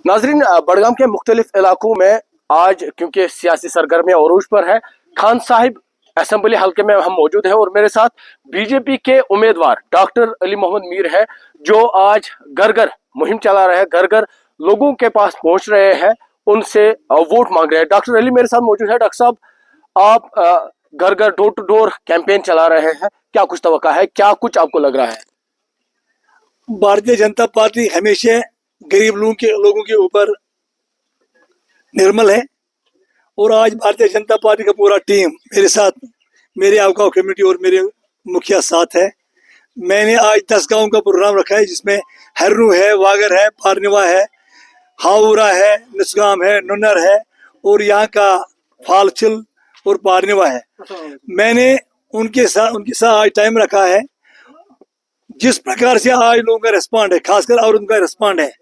नाजरीन, बड़गाम के मुख्तलिफ इलाकों में आज क्योंकि सियासी सरगर्मियां अरूज पर है, खान साहिब असेंबली हल्के में हम मौजूद हैं और मेरे साथ बीजेपी के उम्मीदवार डॉक्टर अली मोहम्मद मीर है, जो आज घर घर मुहिम चला रहे हैं, घर घर लोगों के पास पहुंच रहे हैं, उनसे वोट मांग रहे हैं। डॉक्टर अली मेरे साथ मौजूद है। डॉक्टर साहब, आप घर घर डोर टू डोर कैंपेन चला रहे हैं, क्या कुछ तवक्का है, क्या कुछ आपको लग रहा है? भारतीय जनता पार्टी हमेशा गरीब लोगों के ऊपर निर्मल है और आज भारतीय जनता पार्टी का पूरा टीम मेरे साथ, मेरे आउटगांव कमेटी और मेरे मुखिया साथ है। मैंने आज 10 गांव का प्रोग्राम रखा है, जिसमें हर्रू है, वागर है, पारनिवा है, हावरा है, निसगाम है, नुन्नर है और यहाँ का फालचिल और पारनिवा है। मैंने उनके साथ आज टाइम रखा है। जिस प्रकार से आज लोगों का रिस्पॉन्ड है, खासकर औरतों का रिस्पॉन्ड है,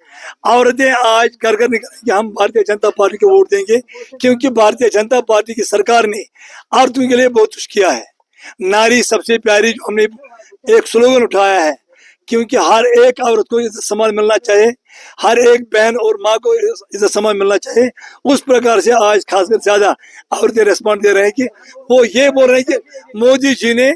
औरतें आज घर घर निकल कि हम भारतीय जनता पार्टी को वोट देंगे, क्योंकि भारतीय जनता पार्टी की सरकार ने औरतों के लिए बहुत कुछ किया है। नारी सबसे प्यारी, जो हमने एक स्लोगन उठाया है, क्योंकि हर एक औरत को इज्जत सम्मान मिलना चाहिए, हर एक बहन और माँ को इज्जत सम्मान मिलना चाहिए। उस प्रकार से आज खासकर ज्यादा औरतें रिस्पॉन्ड दे रहे हैं कि वो ये बोल रहे हैं कि मोदी जी ने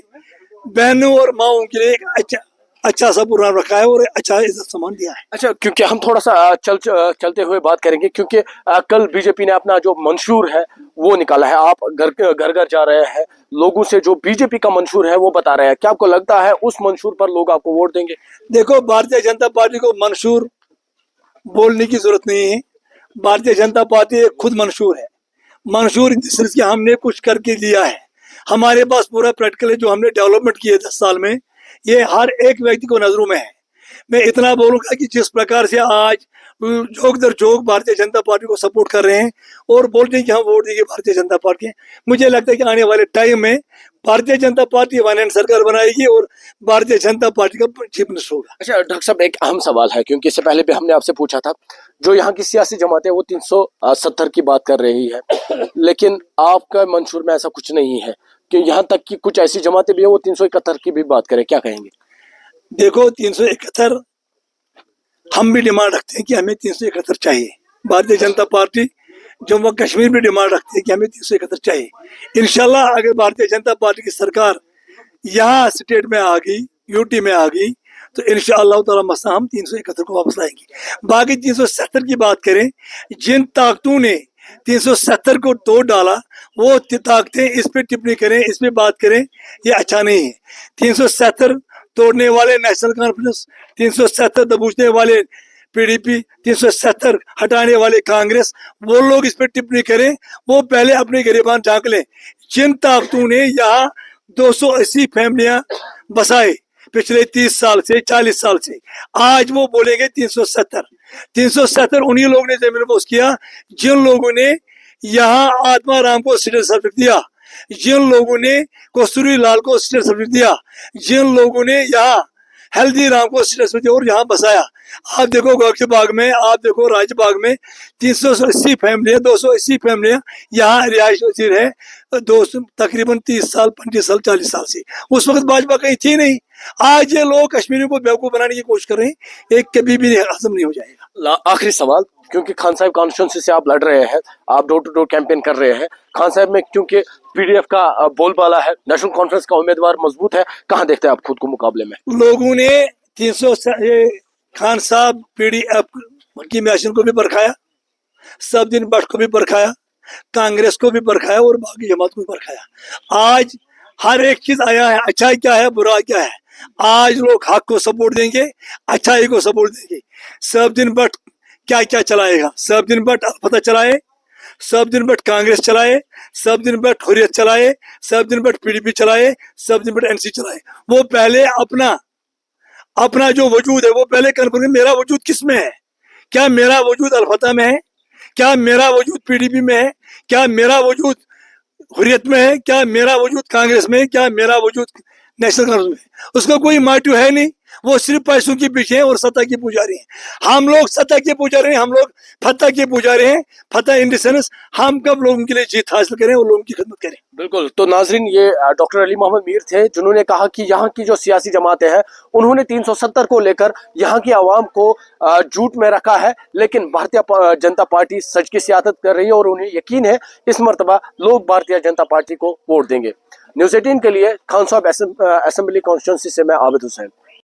बहनों और माओं के लिए एक अच्छा सा प्रोग्राम रखा है और अच्छा इज्जत सम्मान दिया है। अच्छा, क्योंकि हम थोड़ा सा चलते हुए बात करेंगे, क्योंकि कल बीजेपी ने अपना जो मंशूर है वो निकाला है। आप घर घर जा रहे हैं, लोगों से जो बीजेपी का मंशूर है वो बता रहे हैं, क्या आपको लगता है उस मंशूर पर लोग आपको वोट देंगे? देखो, भारतीय जनता पार्टी को मंशूर बोलने की जरूरत नहीं है। भारतीय जनता पार्टी खुद मंशूर है। मंशूर इसलिए हमने कुछ करके दिया है, हमारे पास पूरा प्रैक्टिकल है जो हमने डेवलपमेंट किए 10 साल में, ये हर एक व्यक्ति को नजरों में है। मैं इतना बोलूंगा कि जिस प्रकार से आज जोग दर जोग भारतीय जनता पार्टी को सपोर्ट कर रहे हैं और बोलते हैं कि हम वोट देंगे भारतीय जनता पार्टी, मुझे लगता है कि आने वाले टाइम में भारतीय जनता पार्टी वन सरकार बनाएगी और भारतीय जनता पार्टी का चीफ मिनिस्टर होगा। अच्छा डॉक्टर साहब, एक अहम सवाल है, क्योंकि इससे पहले भी हमने आपसे पूछा था, जो यहाँ की सियासी जमात है वो 370 की बात कर रही है, लेकिन आपका मंशूर में ऐसा कुछ नहीं है कि यहाँ तक कि कुछ ऐसी जमातें भी है वो 371 की भी बात करें, क्या कहेंगे? देखो, 371 हम भी डिमांड रखते हैं कि हमें 371 चाहिए। भारतीय जनता पार्टी जम्मू कश्मीर भी डिमांड रखते हैं कि हमें 371 चाहिए। इंशाल्लाह अगर भारतीय जनता पार्टी की सरकार यहाँ स्टेट में आ गई, यूटी में आ गई, तो इंशाअल्लाह ताला मसला हम 371 को वापस लाएंगे। बाकी 370 की बात करें, जिन ताकतों ने 370 को तोड़ डाला, वो ताकतें इस पे टिप्पणी करें, इस पे बात करें, ये अच्छा नहीं है। 370 तोड़ने वाले नेशनल कॉन्फ्रेंस, 370 दबोचने वाले पीडीपी, 370 हटाने वाले कांग्रेस, वो लोग इस पे टिप्पणी करें, वो पहले अपने गिरेबान झांक लें। जिन ताकतों ने यहाँ 280 फैमिलियां बसाए पिछले 30 साल से, 40 साल से, आज वो बोलेंगे 370 उन्हीं लोगों ने जमीन पोस किया, जिन लोगों ने यहाँ आत्मा राम को सिटीजन सर्टिफिकेट दिया, जिन लोगों ने कस्तूरी लाल को सिटीजन सर्टिफिकेट दिया, जिन लोगों ने यहाँ हेल्दी राम को सिटीजन सर्टिफिकेट और यहाँ बसाया। आप देखो गौकी बाग में, आप देखो राजबाग में 380 फैमिलियां, 280 फैमिलियां यहाँ रिहाइश वजीर है, तकरीबन 30 साल, 35 साल, 40 साल से। उस वक्त भाजपा कहीं थी नहीं। आज ये लोग कश्मीरियों को बेवकूफ बनाने की कोशिश कर रहे हैं, एक कभी भी हजम नहीं हो जाएगा। आखिरी सवाल, क्योंकि खान साहब कॉन्स्टिट्यूंसी से आप लड़ रहे हैं, आप डोर टू डोर कैंपेन कर रहे हैं, खान साहब में क्योंकि पीडीएफ का बोलबाला है, नेशनल कॉन्फ्रेंस का उम्मीदवार मजबूत है, कहाँ देखते हैं आप खुद को मुकाबले में? लोगों ने 300 खान साहब पीडीएफ की मैशन को भी परखाया, सब दिन भट्ट को भी परखाया, कांग्रेस को भी परखाया और बाकी जमात को भी परखाया। आज हर एक चीज आया है, अच्छा क्या है, बुरा क्या है। आज लोग हक को सपोर्ट देंगे, अच्छाई को सपोर्ट देंगे। सब दिन भट्ट क्या क्या चलाएगा, सब दिन भट्ट अलपता चलाए, सब दिन भट्ट कांग्रेस चलाए, सब दिन भट्ट हुर्रियत चलाए, सब दिन भट्ट पीडीपी चलाए, सब दिन भट्ट एनसी चलाए। वो पहले अपना जो वजूद है वो पहले कन्फर्म, मेरा वजूद किस में है? क्या मेरा वजूद अलफता में है? क्या मेरा वजूद पीडीपी में है? क्या मेरा वजूद हुर्रियत में है? क्या मेरा वजूद कांग्रेस में है? क्या मेरा वजूद नेशनल कांग्रेस में है? उसका कोई मोटिव है नहीं। वो सिर्फ पैसों के पीछे हैं और सत्ता के पुजारी हैं। हम लोग सत्ता के पुजारी हैं, हम लोग फतह के पुजारी हैं। फतह इन द सेंस हम कब लोगों के लिए जीत हासिल करें और लोगों की खिदमत करें। बिल्कुल। तो नाजरीन, ये डॉक्टर अली मोहम्मद मीर थे जिन्होंने कहा कि यहाँ की जो सियासी जमातें हैं उन्होंने 370 को लेकर यहाँ की आवाम को झूठ में रखा है, लेकिन भारतीय जनता पार्टी सच की सियासत कर रही है और उन्हें यकीन है इस मरतबा लोग भारतीय जनता पार्टी को वोट देंगे। न्यूज़ 18 के लिए खान साहब असेंबली कॉन्स्टिट्यूंसी से मैं आबिद हुसैन।